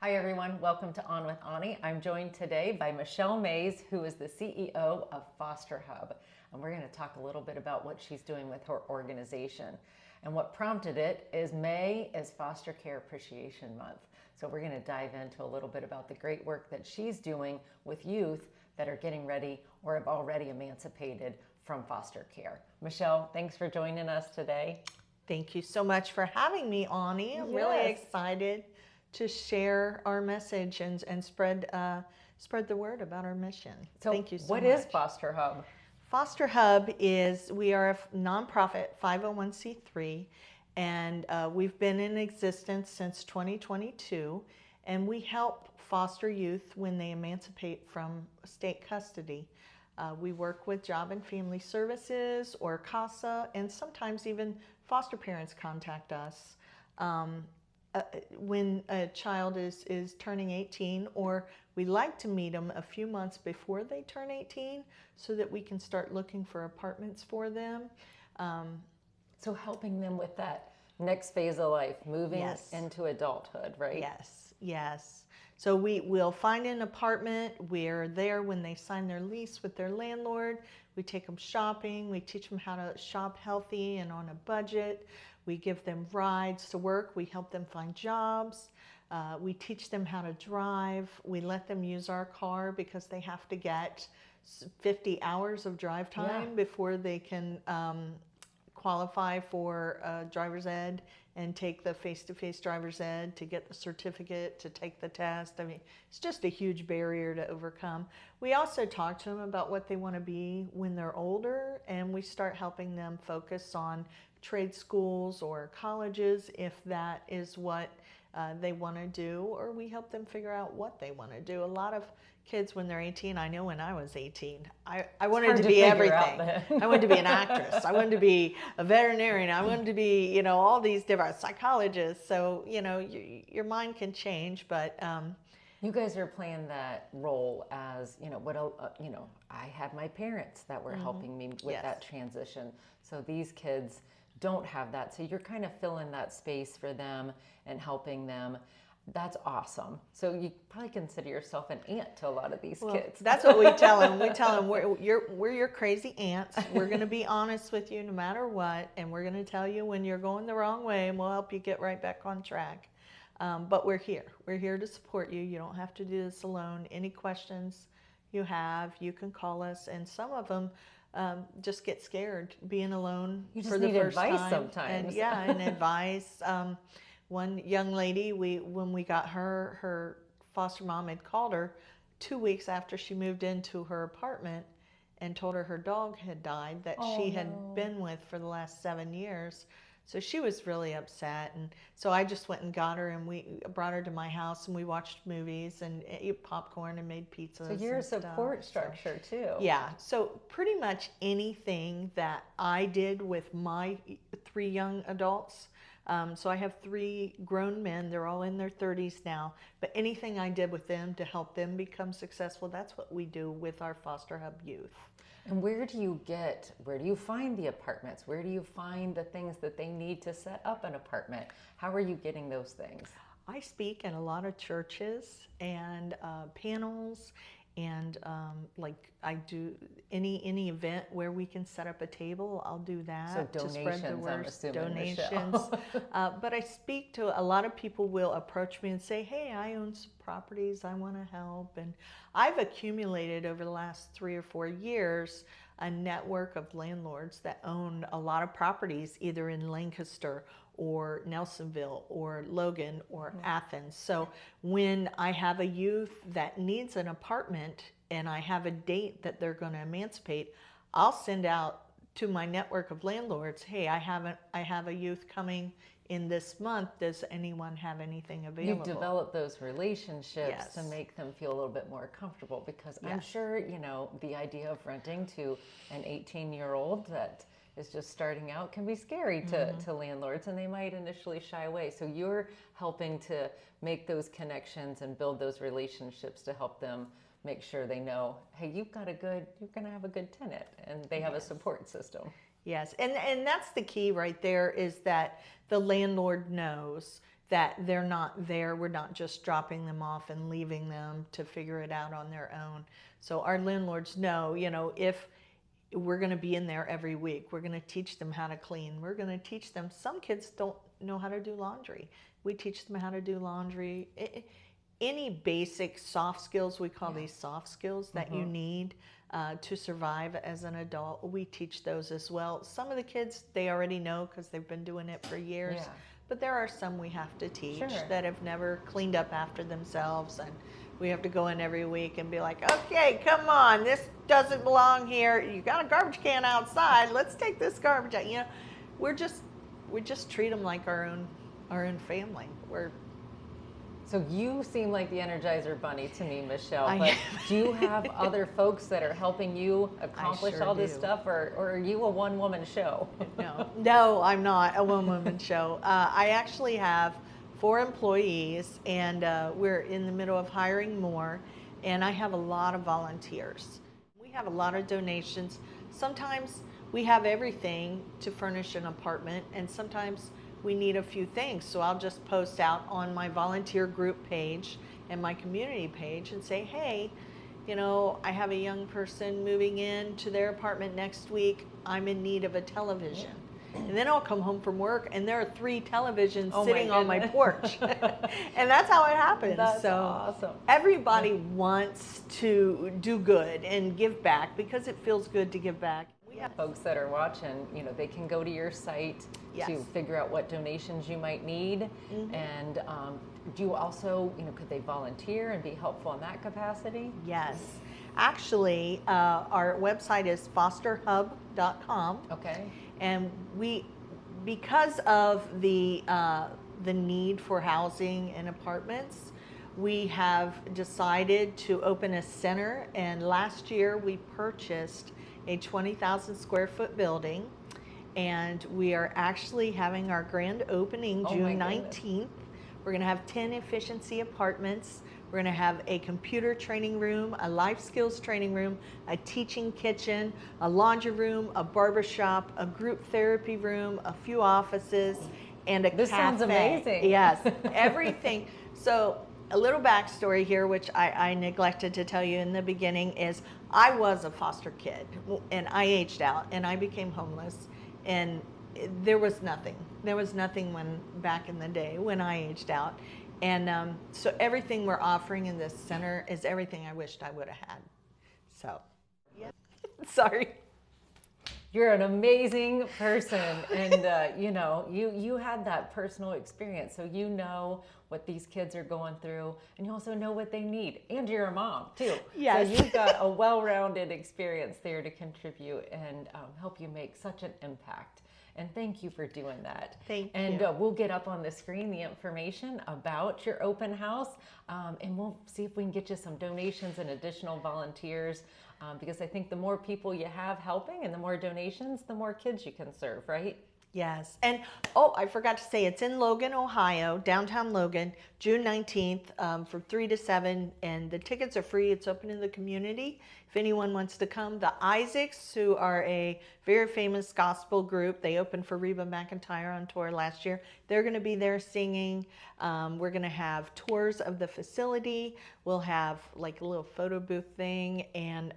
Hi everyone, welcome to On with Aunie. I'm joined today by Michelle Mays, who is the CEO of FosterHub. And we're going to talk a little bit about what she's doing with her organization. And what prompted it is May is Foster Care Appreciation Month. So we're going to dive into a little bit about the great work that she's doing with youth that are getting ready or have already emancipated from foster care. Michelle, thanks for joining us today. Thank you so much for having me, Aunie. I'm really excited to share our message and spread the word about our mission. So thank you so much. What is FosterHub? FosterHub is, we are a nonprofit 501c3, and we've been in existence since 2022, and we help foster youth when they emancipate from state custody. We work with Job and Family Services or CASA, and sometimes even foster parents contact us when a child is turning 18, or we like to meet them a few months before they turn 18 so that we can start looking for apartments for them. So helping them with that next phase of life, moving into adulthood, right? Yes, yes. So we will find an apartment. We're there when they sign their lease with their landlord. We take them shopping. We teach them how to shop healthy and on a budget. We give them rides to work. We help them find jobs. We teach them how to drive. We let them use our car because they have to get 50 hours of drive time before they can qualify for driver's ed and take the face-to-face driver's ed to get the certificate, to take the test. I mean, it's just a huge barrier to overcome. We also talk to them about what they want to be when they're older, and we start helping them focus on trade schools or colleges if that is what they want to do, or we help them figure out what they want to do. A lot of kids when they're 18, I know when I was 18, I wanted to be everything. I wanted to be an actress. I wanted to be a veterinarian. I wanted to be, you know, all these different psychologists. So, you know, your mind can change, but you guys are playing that role as, you know, I had my parents that were helping me with that transition. So these kids don't have that. So you're kind of filling that space for them and helping them. That's awesome. So you probably consider yourself an aunt to a lot of these kids. That's what we tell them. We tell them we're your crazy aunts. We're going to be honest with you no matter what, and we're going to tell you when you're going the wrong way, and we'll help you get right back on track. But we're here. We're here to support you. You don't have to do this alone. Any questions you have, you can call us, and some of them just get scared being alone for the first time. You just need advice sometimes. And advice. One young lady, when we got her foster mom had called her 2 weeks after she moved into her apartment and told her her dog had died that she had been with for the last 7 years. So she was really upset, and so I just went and got her, and we brought her to my house, and we watched movies and ate popcorn and made pizzas. So you're a support structure too. Yeah. So pretty much anything that I did with my 3 young adults. So I have 3 grown men. They're all in their 30s now. But anything I did with them to help them become successful, that's what we do with our FosterHub youth. And where do you find the apartments? Where do you find the things that they need to set up an apartment? How are you getting those things? I speak in a lot of churches and panels, and like I do any event where we can set up a table, I'll do that. So donations, to spread the word. I'm assuming, Donations. But I speak to a lot of people will approach me and say, hey, I own some properties, I want to help. And I've accumulated over the last 3 or 4 years a network of landlords that own a lot of properties either in Lancaster or Nelsonville or Logan or Athens. So when I have a youth that needs an apartment and I have a date that they're going to emancipate, I'll send out to my network of landlords, hey, I have a youth coming in this month. Does anyone have anything available? You've developed those relationships to make them feel a little bit more comfortable, because I'm sure, you know, the idea of renting to an 18-year-old that is just starting out can be scary to landlords, and they might initially shy away. So you're helping to make those connections and build those relationships to help them make sure they know, hey, you're going to have a good tenant, and they have a support system. Yes, and that's the key right there, is that the landlord knows that they're not there. We're not just dropping them off and leaving them to figure it out on their own. So our landlords know, if we're going to be in there every week, we're going to teach them how to clean. We're going to teach them. Some kids don't know how to do laundry. We teach them how to do laundry. Any basic soft skills, we call these soft skills that you need to survive as an adult, we teach those as well. Some of the kids, they already know because they've been doing it for years. But there are some we have to teach that have never cleaned up after themselves, and we have to go in every week and be like, okay, come on, this doesn't belong here. You got a garbage can outside. Let's take this garbage out. We just treat them like our own family. So you seem like the Energizer Bunny to me, Michelle, but do you have other folks that are helping you accomplish all this stuff, or are you a one-woman show? No, I'm not a one-woman show. I actually have 4 employees, and we're in the middle of hiring more, and I have a lot of volunteers. We have a lot of donations. Sometimes we have everything to furnish an apartment, and sometimes we need a few things. So I'll just post out on my volunteer group page and my community page and say, hey, I have a young person moving into their apartment next week. I'm in need of a television. And then I'll come home from work and there are 3 televisions sitting on my porch. And that's how it happens. That's awesome. Everybody wants to do good and give back because it feels good to give back. Folks that are watching, they can go to your site to figure out what donations you might need. And do you also, could they volunteer and be helpful in that capacity? Yes. Actually, our website is FosterHub.com. Okay. And because of the need for housing and apartments, we have decided to open a center. And last year we purchased a 20,000 square foot building, and we are actually having our grand opening June 19th. We're going to have 10 efficiency apartments. We're going to have a computer training room, a life skills training room, a teaching kitchen, a laundry room, a barbershop, a group therapy room, a few offices, and a cafe. This sounds amazing. Yes, everything. So a little backstory here, which I neglected to tell you in the beginning, is I was a foster kid, and I aged out, and I became homeless, and there was nothing. There was nothing back in the day when I aged out. And so everything we're offering in this center is everything I wished I would have had. So, yeah. Sorry. You're an amazing person, and you had that personal experience, so you know what these kids are going through, and you also know what they need, and you're a mom too. Yes. So you've got a well-rounded experience there to contribute and help you make such an impact. And thank you for doing that. Thank you. And we'll get up on the screen the information about your open house, and we'll see if we can get you some donations and additional volunteers, because I think the more people you have helping and the more donations, the more kids you can serve, right? Yes. And, I forgot to say, it's in Logan, Ohio, downtown Logan, June 19th from 3 to 7, and the tickets are free. It's open in the community. If anyone wants to come, the Isaacs, who are a very famous gospel group, they opened for Reba McEntire on tour last year. They're going to be there singing. We're going to have tours of the facility. We'll have like a little photo booth thing and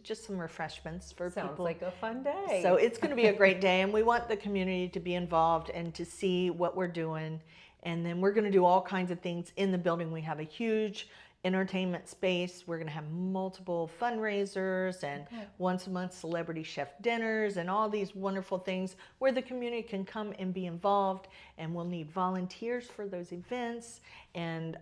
just some refreshments for people. Sounds like a fun day. So it's going to be a great day, and we want the community to be involved and to see what we're doing. And then we're going to do all kinds of things in the building. We have a huge entertainment space. We're going to have multiple fundraisers and once a month celebrity chef dinners and all these wonderful things where the community can come and be involved, and we'll need volunteers for those events and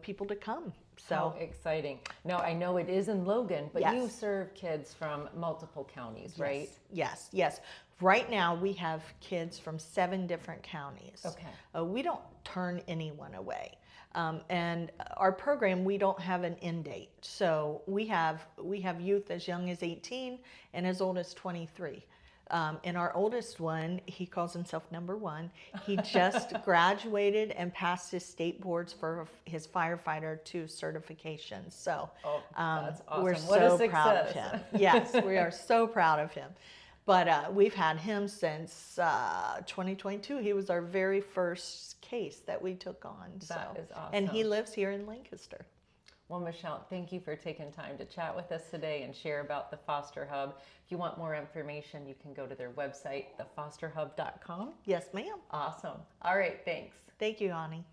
people to come. So how exciting. Now I know it is in Logan, but Yes. you serve kids from multiple counties, right? Yes, yes. Right now we have kids from 7 different counties. Okay. We don't turn anyone away. And our program, we don't have an end date. So we have youth as young as 18 and as old as 23. And our oldest one, he calls himself number 1. He just graduated and passed his state boards for his firefighter 2 certification. So that's awesome. we're What a so proud of success. him. Yes, we are so proud of him. But we've had him since 2022. He was our very first case that we took on. That is awesome. And he lives here in Lancaster. Well, Michelle, thank you for taking time to chat with us today and share about the Foster Hub. If you want more information, you can go to their website, thefosterhub.com. Yes, ma'am. Awesome. All right, thanks. Thank you, Aunie.